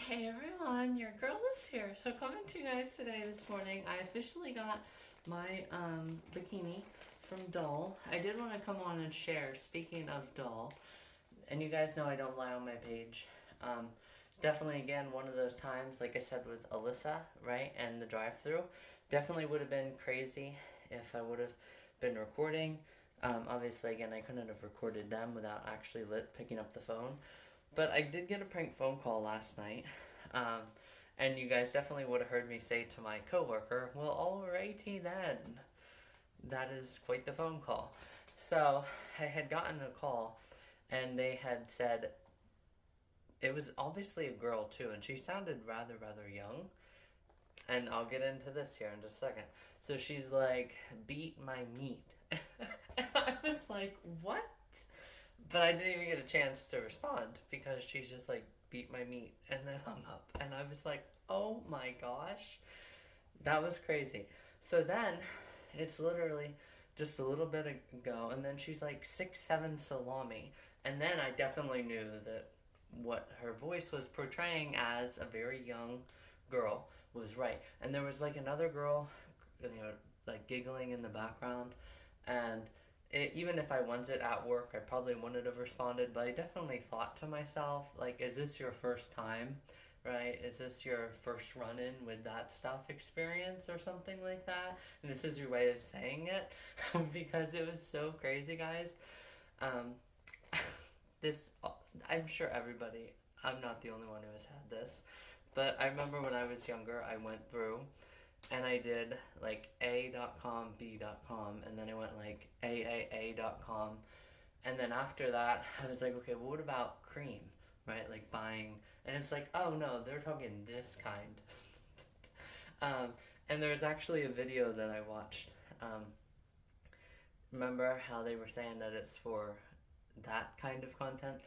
Hey everyone, your girl is here. So coming to you guys today this morning, I officially got my bikini from Doll. I did want to come on and share, speaking of Doll, and you guys know I don't lie on my page. It's definitely, again, one of those times, like I said with Alyssa, right, and the drive-through, definitely would have been crazy if I would have been recording. Obviously, again, I couldn't have recorded them without actually picking up the phone. But I did get a prank phone call last night, and you guys definitely would have heard me say to my coworker, "Well, alrighty then." That is quite the phone call. So I had gotten a call, and they had said it was obviously a girl too, and she sounded rather young. And I'll get into this here in just a second. So she's like, "Beat my meat," and I was like, "What?" But I didn't even get a chance to respond because she's just like, "Beat my meat," and then hung up. And I was like, oh my gosh, that was crazy. So then it's literally just a little bit ago, and then she's like 6'7" salami. And then I definitely knew that what her voice was portraying as a very young girl was right. And there was like another girl, like giggling in the background, and even if I was it at work, I probably wouldn't have responded, but I definitely thought to myself, like, is this your first time, right? Is this your first run-in with that stuff experience or something like that? And this is your way of saying it? Because it was so crazy, guys. Um, this, I'm sure everybody, I'm not the only one who has had this, but I remember when I was younger, I went through and I did like A.com, B.com, and then I went like AAA.com. And then after that, I was like, okay, well, what about cream, right? Like buying, and it's like, oh no, they're talking this kind. And there's actually a video that I watched. Remember how they were saying that it's for that kind of content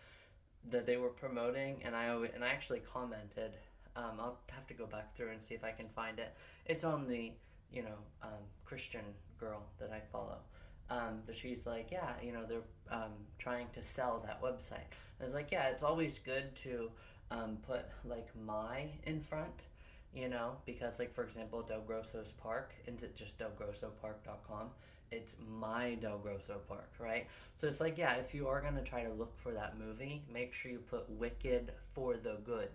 that they were promoting, and I actually commented. I'll have to go back through and see if I can find it. It's on the Christian girl that I follow. But she's like, yeah, they're trying to sell that website. I was like, yeah, it's always good to put like my in front, because like for example, Del Grosso's Park, isn't it just delgrossopark.com? It's my Del Grosso Park, right? So it's like, yeah, if you are gonna try to look for that movie, make sure you put Wicked for the good,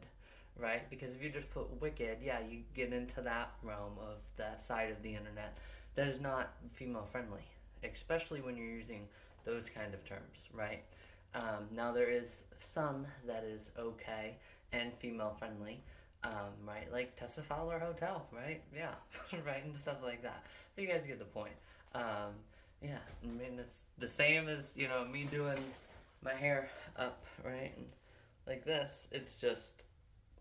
right? Because if you just put Wicked, yeah, you get into that realm of that side of the internet that is not female friendly, especially when you're using those kind of terms, right? Now there is some that is okay and female friendly, right? Like Tessa Fowler Hotel, right? Yeah, right, and stuff like that. So you guys get the point. Yeah, I mean it's the same as me doing my hair up, right, and like this. It's just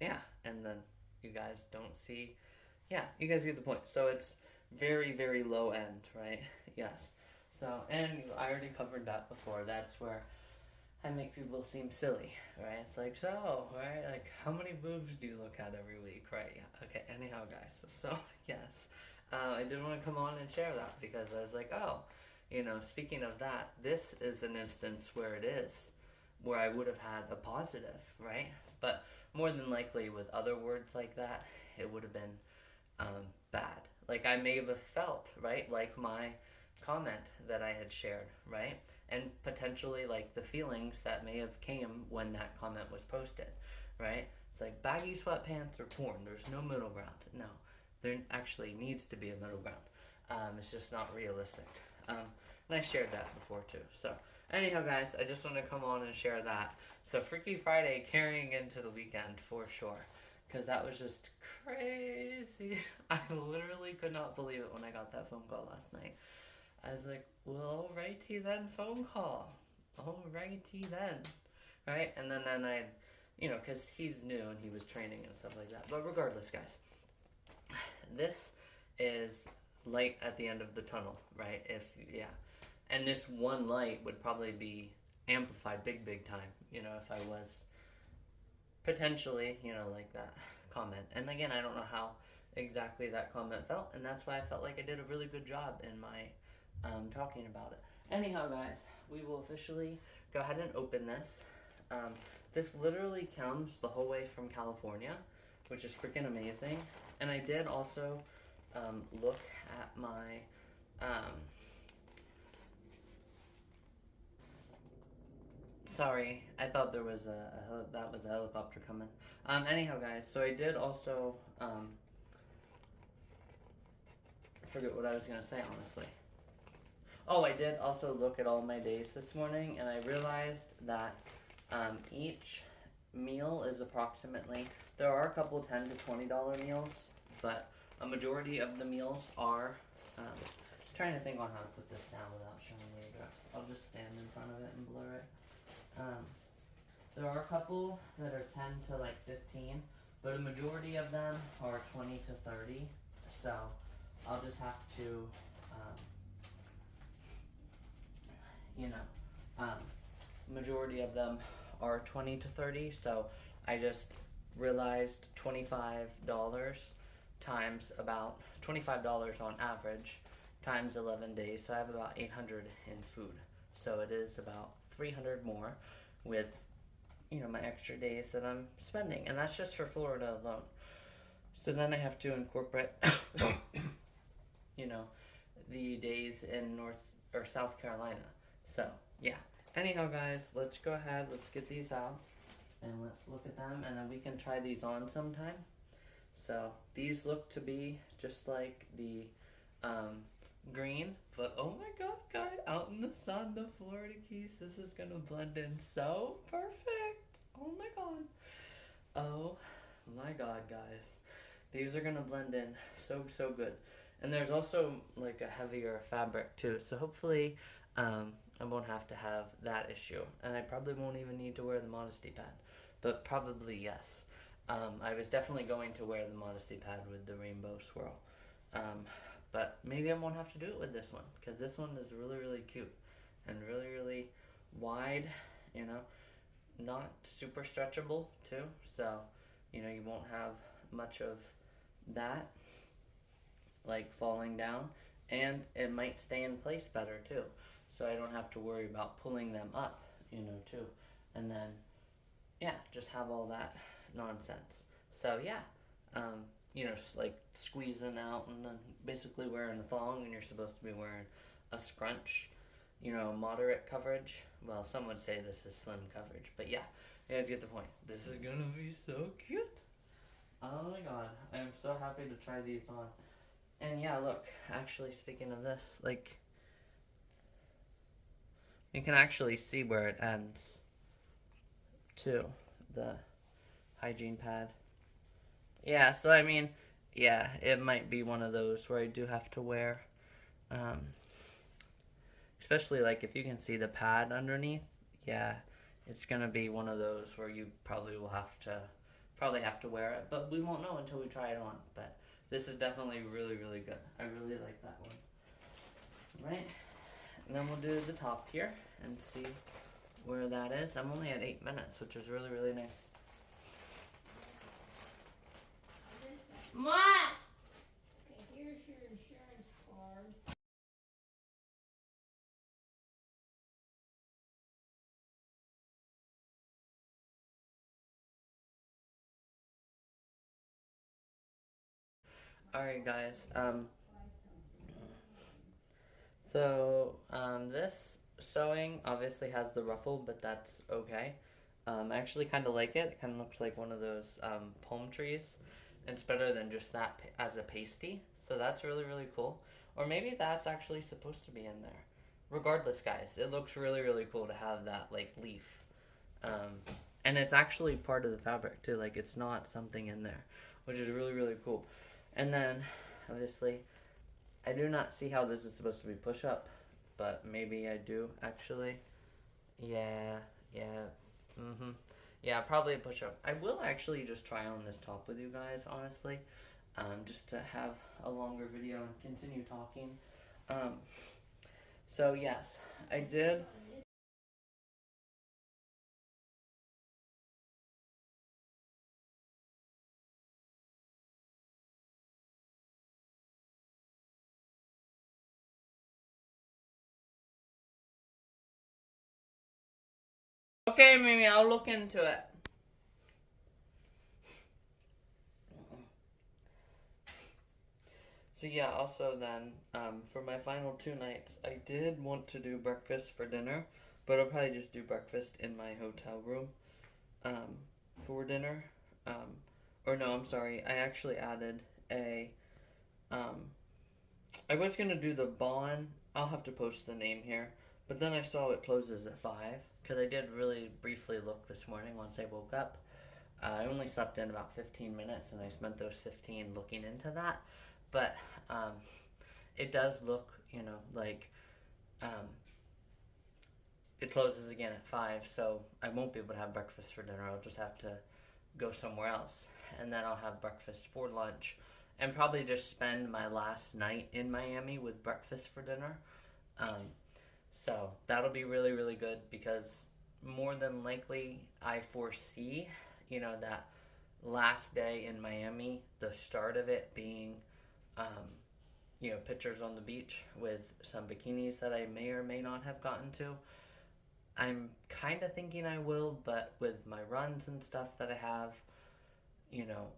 yeah, and then you guys don't see. Yeah, you guys get the point. So it's very low end, right? Yes. So, and I already covered that before. That's where I make people seem silly, right? It's like, so, right? Like, how many boobs do you look at every week, right? Yeah. Okay. Anyhow, guys. So yes, I did want to come on and share that because I was like, oh, speaking of that, this is an instance where it is, where I would have had a positive, right? But more than likely, with other words like that, it would have been bad. Like I may have felt, right, like my comment that I had shared, right? And potentially like the feelings that may have came when that comment was posted, right? It's like baggy sweatpants or porn. There's no middle ground. No, there actually needs to be a middle ground. It's just not realistic. And I shared that before too. So anyhow, guys, I just want to come on and share that. So Freaky Friday carrying into the weekend for sure. Because that was just crazy. I literally could not believe it when I got that phone call last night. I was like, well, alrighty then, phone call. Alrighty then. Right? And then I, because he's new and he was training and stuff like that. But regardless, guys, this is light at the end of the tunnel, right? Yeah. And this one light would probably be amplified big time, if I was potentially, like that comment. And again, I don't know how exactly that comment felt, and that's why I felt like I did a really good job in my talking about it. Anyhow, guys, we will officially go ahead and open this. this literally comes the whole way from California, which is freaking amazing. And I did also look at my sorry, I thought there was that was a helicopter coming. Anyhow, guys, so I did also forget what I was gonna say, honestly. Oh, I did also look at all my days this morning, and I realized that each meal is approximately. There are a couple $10 to $20 meals, but a majority of the meals are. Trying to think on how to put this down without showing the address. I'll just stand in front of it and blur it. There are a couple that are 10 to like 15, but a majority of them are 20 to 30. So I'll just have to, you know, majority of them are 20 to 30. So I just realized $25 times about $25 on average times 11 days. So I have about 800 in food. So it is about 300 more with, you know, my extra days that I'm spending, and that's just for Florida alone. So then I have to incorporate, you know, the days in North or South Carolina. So yeah. Anyhow, guys, let's go ahead. Let's get these out and let's look at them, and then we can try these on sometime. So these look to be just like the green, but oh my god, guys, out in the sun, the Florida Keys, this is gonna blend in so perfect. Oh my god. Oh my god, guys. These are gonna blend in so good. And there's also like a heavier fabric too, so hopefully I won't have to have that issue. And I probably won't even need to wear the modesty pad, but probably yes. I was definitely going to wear the modesty pad with the rainbow swirl. But maybe I won't have to do it with this one, because this one is really cute and really wide, you know, not super stretchable too, so you know you won't have much of that like falling down, and it might stay in place better too, so I don't have to worry about pulling them up, you know, too. And then yeah, just have all that nonsense. So yeah, you know, like squeezing out and then basically wearing a thong when you're supposed to be wearing a scrunch. You know, moderate coverage. Well, some would say this is slim coverage, but yeah, you guys get the point. This is gonna be so cute. Oh my god, I am so happy to try these on. And yeah, look, actually speaking of this, like, you can actually see where it ends too, the hygiene pad. Yeah, so I mean, yeah, it might be one of those where I do have to wear, um, especially like if you can see the pad underneath, yeah, it's gonna be one of those where you probably will have to wear it, but we won't know until we try it on. But this is definitely really good. I really like that one. Right, and then we'll do the top here and see where that is. I'm only at 8 minutes, which is really nice. What? Okay, here's your insurance card. Alright guys, so this sewing obviously has the ruffle, but that's okay. I actually kind of like it. It kind of looks like one of those palm trees. It's better than just that as a pasty, so that's really cool. Or maybe that's actually supposed to be in there. Regardless, guys, it looks really cool to have that like leaf. Um, and it's actually part of the fabric too. Like it's not something in there, which is really cool. And then, obviously, I do not see how this is supposed to be push up, but maybe I do actually. Yeah, yeah, yeah, probably a push up. I will actually just try on this top with you guys, honestly, just to have a longer video and continue talking. Um, so yes, I did. Okay, Mimi, I'll look into it. So yeah, also then, for my final 2 nights, I did want to do breakfast for dinner, but I'll probably just do breakfast in my hotel room, um, for dinner. Um, or no, I'm sorry, I actually added um, I was gonna do the Bon. I'll have to post the name here, but then I saw it closes at 5, because I did really briefly look this morning once I woke up. I only slept in about 15 minutes, and I spent those 15 looking into that. But um, it does look, like um, it closes again at 5, so I won't be able to have breakfast for dinner. I'll just have to go somewhere else. And then I'll have breakfast for lunch. And probably just spend my last night in Miami with breakfast for dinner. Um, so that'll be really, really good because more than likely I foresee, that last day in Miami, the start of it being, um, pictures on the beach with some bikinis that I may or may not have gotten to. I'm kind of thinking I will, but with my runs and stuff that I have,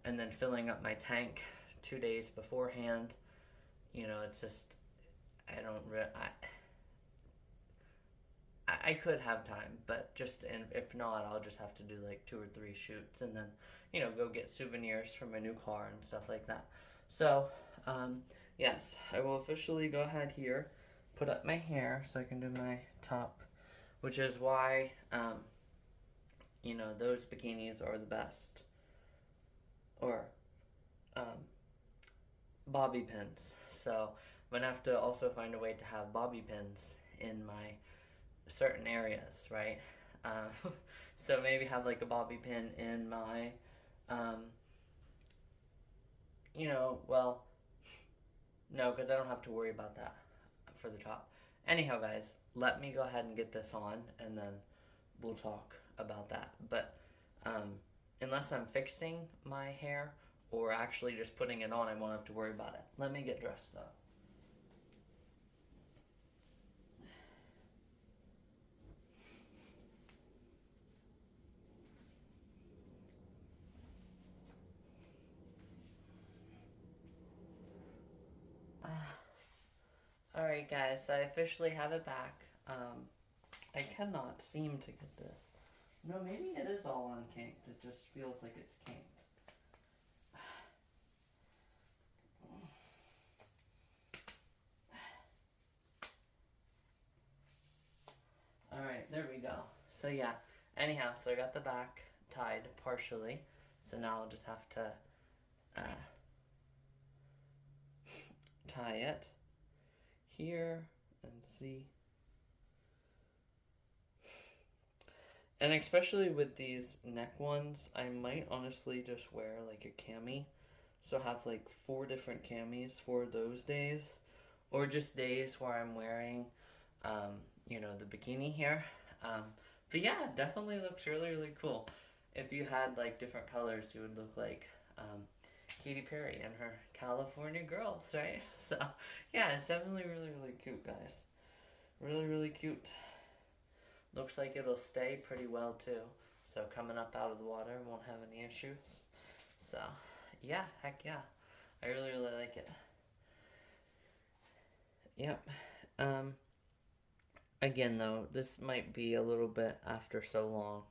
and then filling up my tank 2 days beforehand, it's just, I don't really, I could have time, but just, and if not, I'll just have to do like 2 or 3 shoots and then, go get souvenirs for my new car and stuff like that. So, yes, I will officially go ahead here, put up my hair so I can do my top, which is why, those bikinis are the best. Or, um, bobby pins. So, I'm gonna have to also find a way to have bobby pins in my certain areas, right? Um, so maybe have like a bobby pin in my, um, well, no, because I don't have to worry about that for the top. Anyhow, guys, let me go ahead and get this on, and then we'll talk about that. But um, unless I'm fixing my hair or actually just putting it on, I won't have to worry about it. Let me get dressed though. Alright, guys, so I officially have it back. I cannot seem to get this. No, maybe it is all unkinked. It just feels like it's kinked. Alright, there we go. So yeah, anyhow, so I got the back tied partially. So now I'll just have to tie it here and see. And especially with these neck ones, I might honestly just wear like a cami. So have like 4 different camis for those days. Or just days where I'm wearing, the bikini here. But yeah, it definitely looks really, really cool. If you had like different colors, you would look like Katy Perry and her California Girls, right? So yeah, it's definitely really, really cute, guys. Really, really cute. Looks like it'll stay pretty well too. So coming up out of the water won't have any issues. So yeah, heck yeah. I really, really like it. Yep. Again though, this might be a little bit after so long,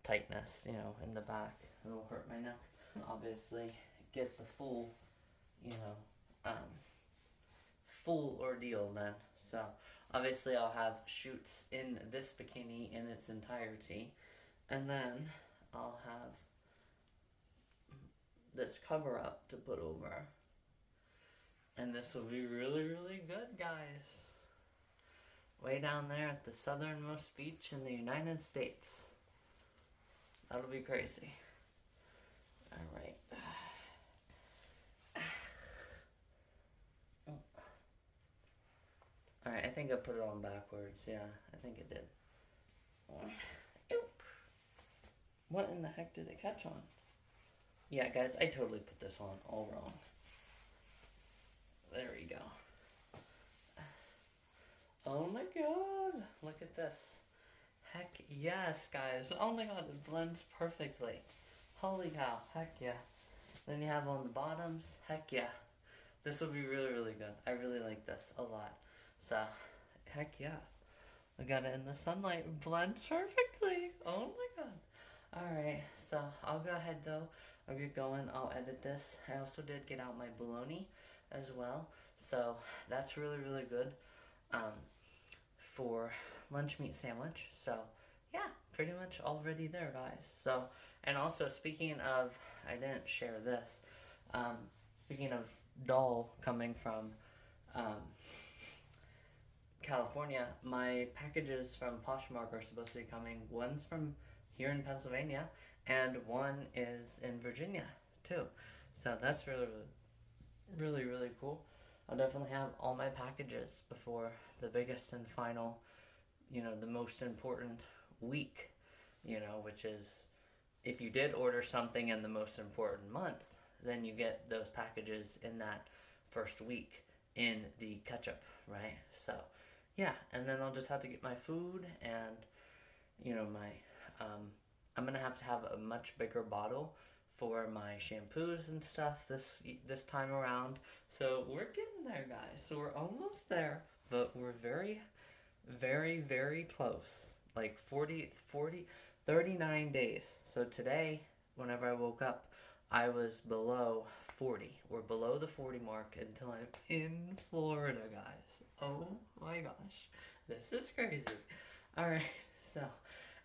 tightness, in the back. It'll hurt my neck. Obviously, get the full, you know, um, full ordeal then. So, obviously I'll have shoots in this bikini in its entirety. And then I'll have this cover up to put over. And this will be really, really good, guys. Way down there at the southernmost beach in the United States. That'll be crazy. Alright. Alright, I think I put it on backwards. Yeah, I think it did. Oop. What in the heck did it catch on? Yeah, guys, I totally put this on all wrong. There we go. Oh my god! Look at this. Heck yes, guys. Oh my god, it blends perfectly. Holy cow, heck yeah. Then you have on the bottoms, heck yeah. This will be really, really good. I really like this a lot. So, heck yeah. I got it in the sunlight. It blends perfectly. Oh my god. Alright, so I'll go ahead though. I'll get going. I'll edit this. I also did get out my bologna as well. So, that's really, really good. For lunch meat sandwich. So yeah, pretty much already there, guys. So, and also speaking of, I didn't share this. Speaking of doll coming from California, my packages from Poshmark are supposed to be coming. One's from here in Pennsylvania, and one is in Virginia too. So that's really, really, really cool. I'll definitely have all my packages before the biggest and final, the most important week, which is if you did order something in the most important month, then you get those packages in that first week in the catch-up, right? So, yeah, and then I'll just have to get my food and, I'm gonna have to have a much bigger bottle for my shampoos and stuff this time around. So we're getting there, guys. So we're almost there, but we're very, very, very close. Like 39 days. So today, whenever I woke up, I was below 40. We're below the 40 mark until I'm in Florida, guys. Oh my gosh. This is crazy. Alright, so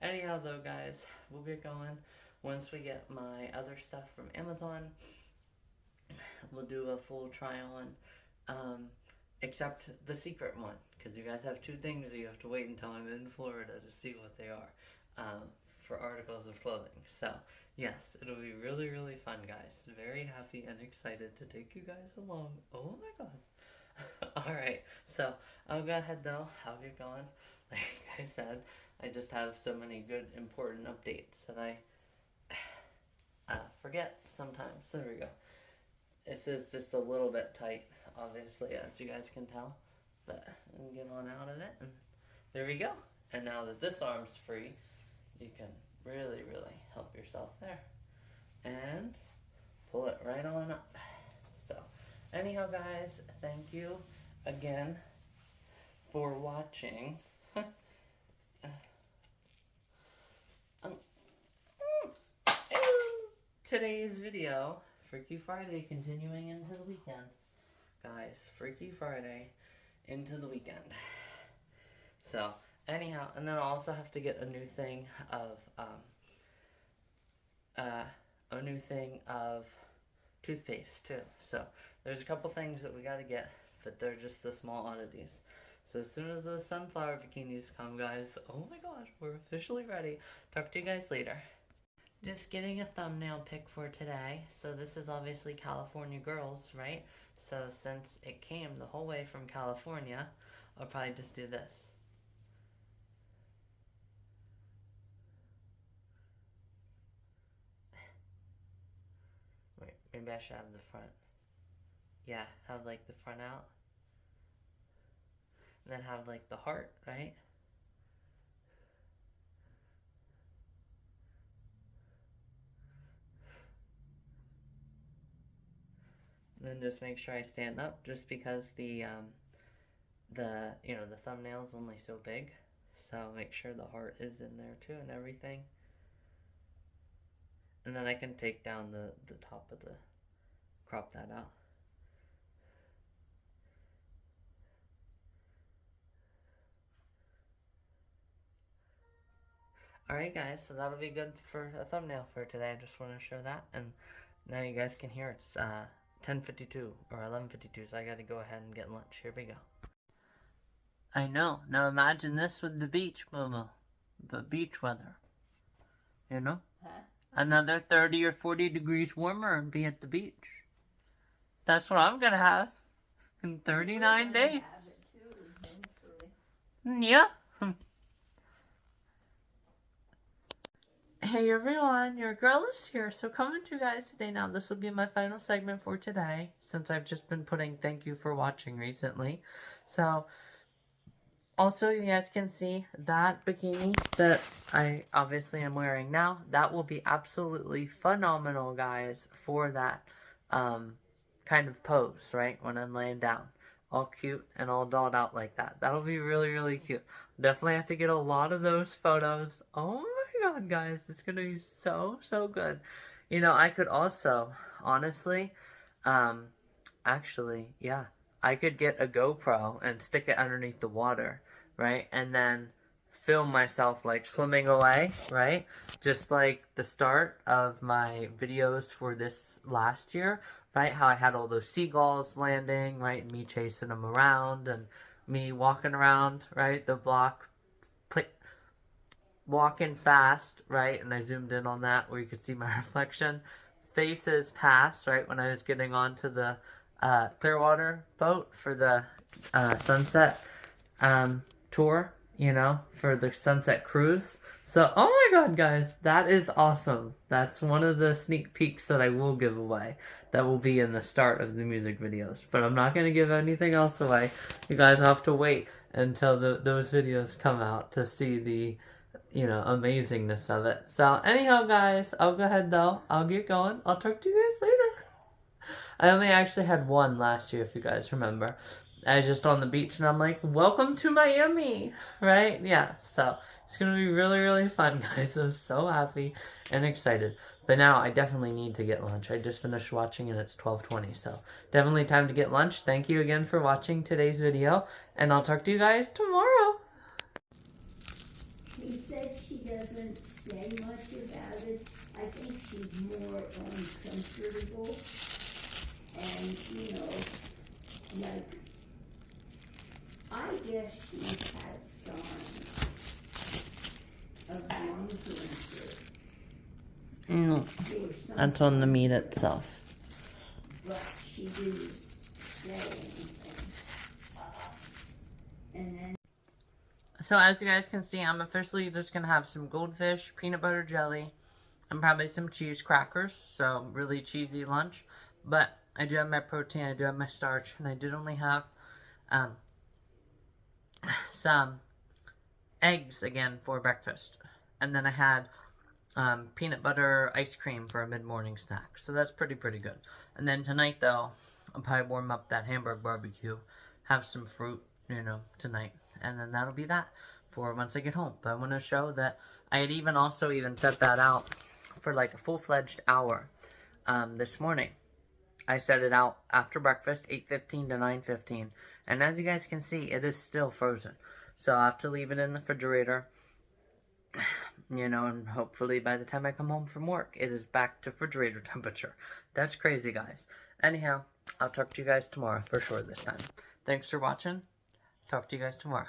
anyhow though, guys, we'll get going. Once we get my other stuff from Amazon, we'll do a full try on. Except the secret one, because you guys have two things you have to wait until I'm in Florida to see what they are for articles of clothing. So, yes, it'll be really, really fun, guys. Very happy and excited to take you guys along. Oh my god. Alright, so I'll go ahead though. I'll get going. Like I said, I just have so many good, important updates that I forget sometimes. There we go. This is just a little bit tight, obviously, as you guys can tell. But I can get on out of it, and there we go. And now that this arm's free, you can really, really help yourself there. And pull it right on up. So, anyhow, guys, thank you again for watching. Today's video. Freaky Friday continuing into the weekend. Guys, Freaky Friday into the weekend. So, anyhow, and then I'll also have to get a new thing of toothpaste too. So, there's a couple things that we gotta get, but they're just the small oddities. So as soon as those sunflower bikinis come, guys, oh my gosh, we're officially ready. Talk to you guys later. Just getting a thumbnail pic for today. So this is obviously California girls, right? So since it came the whole way from California, I'll probably just do this. Wait, maybe I should have the front. Yeah, have like the front out. And then have like the heart, right? Then just make sure I stand up, just because the thumbnail's only so big, so make sure the heart is in there too and everything. And then I can take down the top of crop that out. Alright guys, so that'll be good for a thumbnail for today. I just want to show that, and now you guys can hear it's 10:52 or 11:52, so I gotta go ahead and get lunch. Here we go. I know. Now imagine this with the beach, Momo. The beach weather. You know? Huh? Another 30 or 40 degrees warmer and be at the beach. That's what I'm gonna have in 39 days. Have it too, eventually. Yeah. Hey everyone, your girl is here. So coming to you guys today now. This will be my final segment for today, since I've just been putting thank you for watching recently. So, also you guys can see that bikini that I obviously am wearing now, that will be absolutely phenomenal, guys, for that kind of pose, right? When I'm laying down. All cute and all dolled out like that. That'll be really, really cute. Definitely have to get a lot of those photos. Oh my god, guys. It's going to be so, so good. You know, I could also, honestly, actually, yeah, I could get a GoPro and stick it underneath the water, right? And then film myself like swimming away, right? Just like the start of my videos for this last year, right? How I had all those seagulls landing, right? Me chasing them around and me walking around, right? The block, walking fast, right? And I zoomed in on that where you could see my reflection. Faces pass, right? When I was getting onto the Clearwater boat for the sunset tour, you know, for the sunset cruise. So, oh my god, guys, that is awesome. That's one of the sneak peeks that I will give away. That will be in the start of the music videos. But I'm not going to give anything else away. You guys have to wait until those videos come out to see the, you know, amazingness of it. So, anyhow, guys, I'll go ahead, though. I'll get going. I'll talk to you guys later. I only actually had one last year, if you guys remember. I was just on the beach and I'm like, welcome to Miami, right? Yeah, so it's going to be really, really fun, guys. I'm so happy and excited. But now I definitely need to get lunch. I just finished watching and it's 12:20, so definitely time to get lunch. Thank you again for watching today's video, and I'll talk to you guys tomorrow. She said she doesn't say much about it. I think she's more uncomfortable. And, you know, like, I guess she's had signs of lung cancer. No, that's on the meat itself. But she didn't say anything. And then... So as you guys can see, I'm officially just going to have some goldfish, peanut butter jelly, and probably some cheese crackers. So really cheesy lunch. But I do have my protein, I do have my starch, and I did only have some eggs again for breakfast. And then I had peanut butter ice cream for a mid-morning snack. So that's pretty good. And then tonight, though, I'll probably warm up that Hamburg barbecue, have some fruit, you know, tonight. And then that'll be that for once I get home. But I want to show that I had even set that out for like a full-fledged hour this morning. I set it out after breakfast, 8:15 to 9:15. And as you guys can see, it is still frozen. So I have to leave it in the refrigerator. You know, and hopefully by the time I come home from work, it is back to refrigerator temperature. That's crazy, guys. Anyhow, I'll talk to you guys tomorrow for sure this time. Thanks for watching. Talk to you guys tomorrow.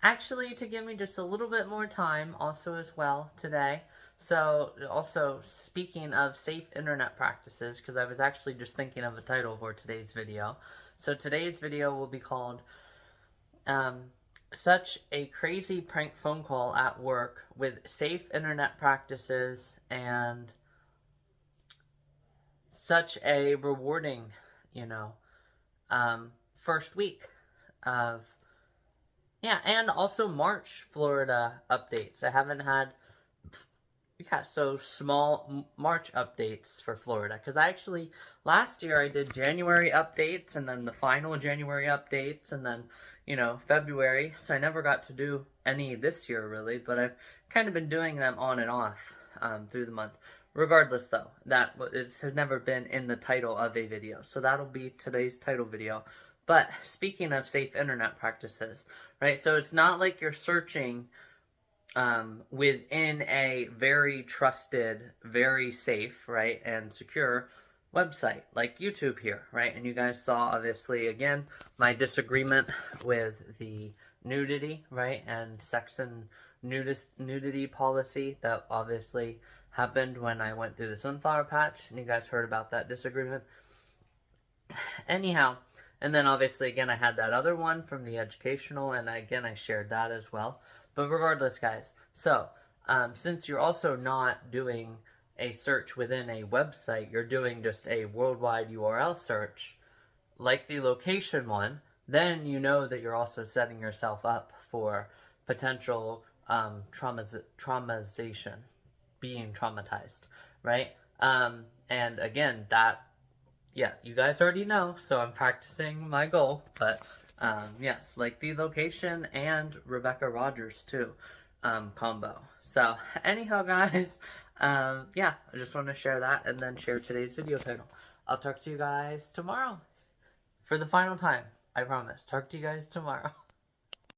Actually, to give me just a little bit more time also as well today. So, also, speaking of safe internet practices, because I was actually just thinking of a title for today's video. So today's video will be called, Such a Crazy Prank Phone Call at Work with Safe Internet Practices and Such a Rewarding, you know, first week of, yeah, and also March Florida updates. I haven't had... Yeah, so small March updates for Florida. Because I actually, last year I did January updates, and then the final January updates, and then, you know, February. So I never got to do any this year, really. But I've kind of been doing them on and off through the month. Regardless, though, that has never been in the title of a video. So that'll be today's title video. But speaking of safe internet practices, right? So it's not like you're searching... within a very trusted, very safe, right, and secure website, like YouTube here, right? And you guys saw, obviously, again, my disagreement with the nudity, right, and sex and nudity policy that obviously happened when I went through the sunflower patch, and you guys heard about that disagreement. Anyhow, and then obviously, again, I had that other one from the educational, and again, I shared that as well. But regardless, guys, so since you're also not doing a search within a website, you're doing just a worldwide URL search, like the location one, then you know that you're also setting yourself up for potential traumatization, being traumatized, right? And again, yeah, you guys already know, so I'm practicing my goal, but yes, like the location and Rebecca Rogers too, combo. So anyhow, guys, yeah, I just want to share that and then share today's video title. I'll talk to you guys tomorrow for the final time. I promise. Talk to you guys tomorrow.